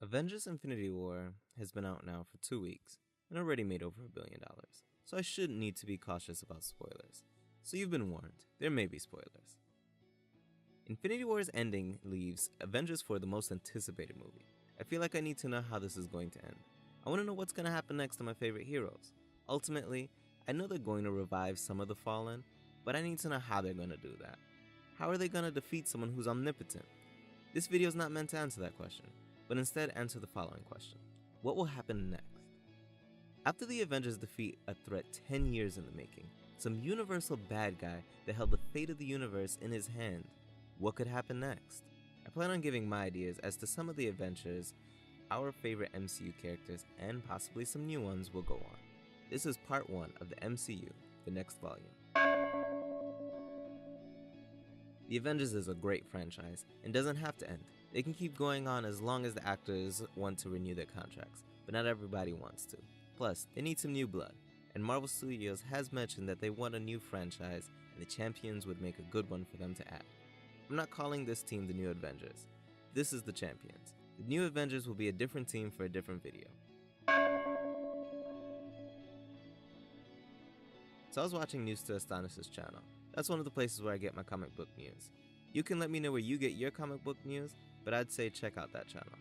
Avengers Infinity War has been out now for 2 weeks and already made over $1 billion, so I shouldn't need to be cautious about spoilers. So you've been warned, there may be spoilers. Infinity War's ending leaves Avengers 4 the most anticipated movie. I feel like I need to know how this is going to end. I want to know what's going to happen next to my favorite heroes. Ultimately, I know they're going to revive some of the fallen, but I need to know how they're going to do that. How are they going to defeat someone who's omnipotent? This video is not meant to answer that question, but instead answer the following question. What will happen next? After the Avengers defeat a threat 10 years in the making, some universal bad guy that held the fate of the universe in his hand, what could happen next? I plan on giving my ideas as to some of the adventures our favorite MCU characters and possibly some new ones will go on. This is part 1 of the MCU, the next volume. The Avengers is a great franchise and doesn't have to end. They can keep going on as long as the actors want to renew their contracts, but not everybody wants to. Plus, they need some new blood, and Marvel Studios has mentioned that they want a new franchise and the Champions would make a good one for them to add. I'm not calling this team the New Avengers. This is the Champions. The New Avengers will be a different team for a different video. So I was watching news to Astonish's channel. That's one of the places where I get my comic book news. You can let me know where you get your comic book news, but I'd say check out that channel.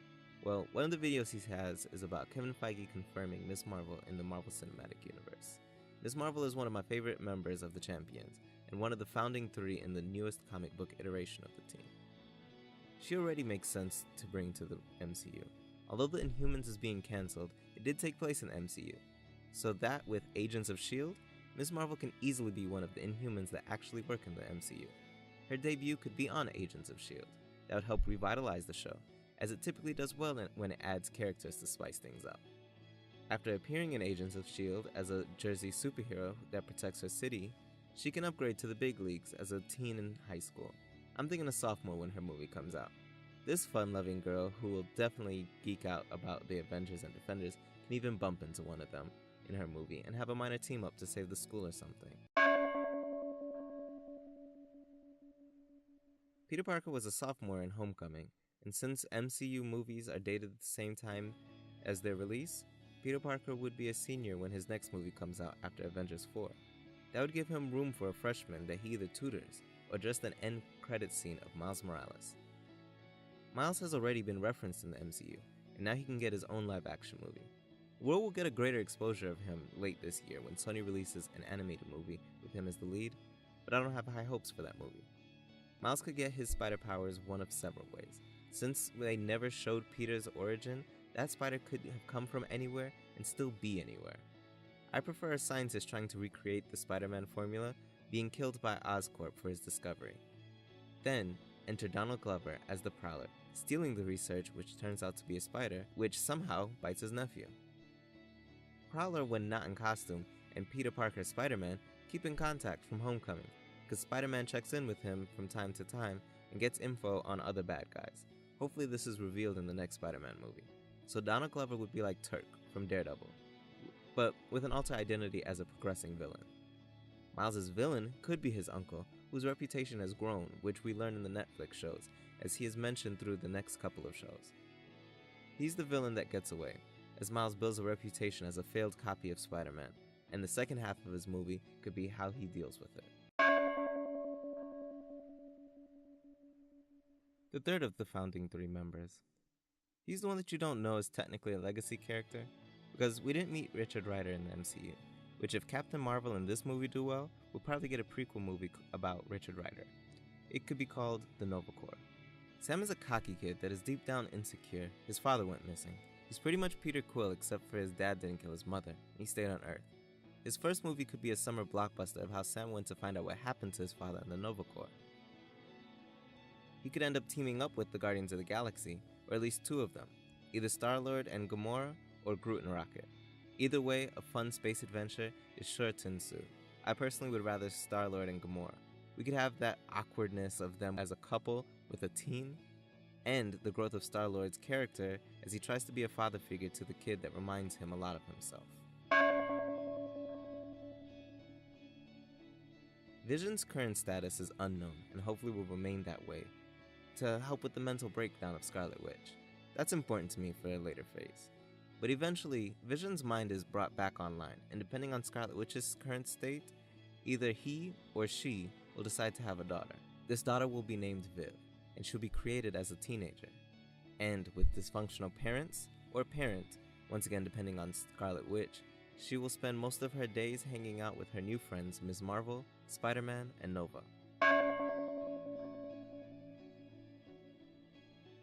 Well, one of the videos he has is about Kevin Feige confirming Ms. Marvel in the Marvel Cinematic Universe. Ms. Marvel is one of my favorite members of the Champions, and one of the founding 3 in the newest comic book iteration of the team. She already makes sense to bring to the MCU. Although the Inhumans is being cancelled, it did take place in the MCU. So that with Agents of S.H.I.E.L.D., Ms. Marvel can easily be one of the Inhumans that actually work in the MCU. Her debut could be on Agents of S.H.I.E.L.D. That would help revitalize the show, as it typically does well when it adds characters to spice things up. After appearing in Agents of S.H.I.E.L.D. as a Jersey superhero that protects her city, she can upgrade to the big leagues as a teen in high school. I'm thinking a sophomore when her movie comes out. This fun-loving girl, who will definitely geek out about the Avengers and Defenders, can even bump into one of them in her movie and have a minor team up to save the school or something. Peter Parker was a sophomore in Homecoming, and since MCU movies are dated at the same time as their release, Peter Parker would be a senior when his next movie comes out after Avengers 4. That would give him room for a freshman that he either tutors or just an end credit scene of Miles Morales. Miles has already been referenced in the MCU, and now he can get his own live-action movie. The world will get a greater exposure of him late this year when Sony releases an animated movie with him as the lead, but I don't have high hopes for that movie. Miles could get his spider powers one of several ways. Since they never showed Peter's origin, that spider could have come from anywhere and still be anywhere. I prefer a scientist trying to recreate the Spider-Man formula being killed by Oscorp for his discovery. Then, enter Donald Glover as the Prowler, stealing the research which turns out to be a spider, which somehow bites his nephew. Prowler, when not in costume, and Peter Parker Spider-Man keep in contact from Homecoming, because Spider-Man checks in with him from time to time and gets info on other bad guys. Hopefully this is revealed in the next Spider-Man movie. So Donald Glover would be like Turk from Daredevil, but with an alter identity as a progressing villain. Miles' villain could be his uncle, whose reputation has grown, which we learn in the Netflix shows, as he is mentioned through the next couple of shows. He's the villain that gets away, as Miles builds a reputation as a failed copy of Spider-Man, and the second half of his movie could be how he deals with it. The third of the founding 3 members. He's the one that you don't know is technically a legacy character, because we didn't meet Richard Rider in the MCU, which if Captain Marvel and this movie do well, we'll probably get a prequel movie about Richard Rider. It could be called The Nova Corps. Sam is a cocky kid that is deep down insecure. His father went missing. He's pretty much Peter Quill except for his dad didn't kill his mother, and he stayed on Earth. His first movie could be a summer blockbuster of how Sam went to find out what happened to his father in the Nova Corps. He could end up teaming up with the Guardians of the Galaxy, or at least 2 of them, either Star-Lord and Gamora, or Groot and Rocket. Either way, a fun space adventure is sure to ensue. I personally would rather Star-Lord and Gamora. We could have that awkwardness of them as a couple with a teen, and the growth of Star-Lord's character as he tries to be a father figure to the kid that reminds him a lot of himself. Vision's current status is unknown and hopefully will remain that way to help with the mental breakdown of Scarlet Witch. That's important to me for a later phase. But eventually, Vision's mind is brought back online, and depending on Scarlet Witch's current state, either he or she will decide to have a daughter. This daughter will be named Viv, and she'll be created as a teenager. And with dysfunctional parents, or parent, once again depending on Scarlet Witch, she will spend most of her days hanging out with her new friends Ms. Marvel, Spider-Man, and Nova.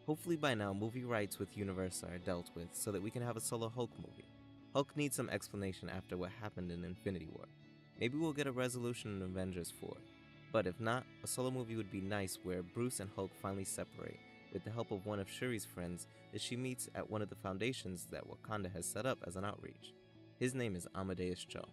Hopefully by now, movie rights with Universal are dealt with so that we can have a solo Hulk movie. Hulk needs some explanation after what happened in Infinity War. Maybe we'll get a resolution in Avengers 4. But if not, a solo movie would be nice where Bruce and Hulk finally separate, with the help of one of Shuri's friends that she meets at one of the foundations that Wakanda has set up as an outreach. His name is Amadeus Cho.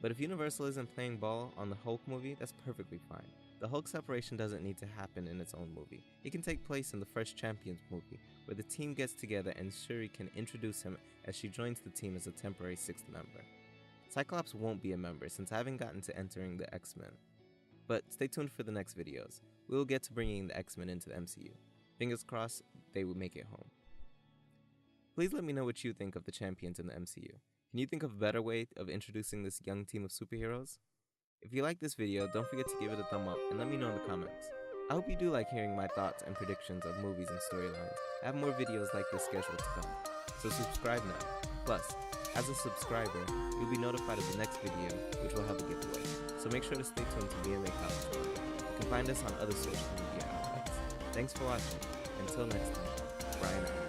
But if Universal isn't playing ball on the Hulk movie, that's perfectly fine. The Hulk separation doesn't need to happen in its own movie. It can take place in the first Champions movie, where the team gets together and Shuri can introduce him as she joins the team as a temporary 6th member. Cyclops won't be a member since I haven't gotten to entering the X-Men. But stay tuned for the next videos. We will get to bringing the X-Men into the MCU. Fingers crossed they will make it home. Please let me know what you think of the Champions in the MCU. Can you think of a better way of introducing this young team of superheroes? If you like this video, don't forget to give it a thumb up and let me know in the comments. I hope you do like hearing my thoughts and predictions of movies and storylines. I have more videos like this scheduled to come, so subscribe now. Plus, as a subscriber, you'll be notified of the next video, which will have a giveaway, so make sure to stay tuned to me and make comments. You can find us on other social media outlets. Thanks for watching. Until next time, Brian out.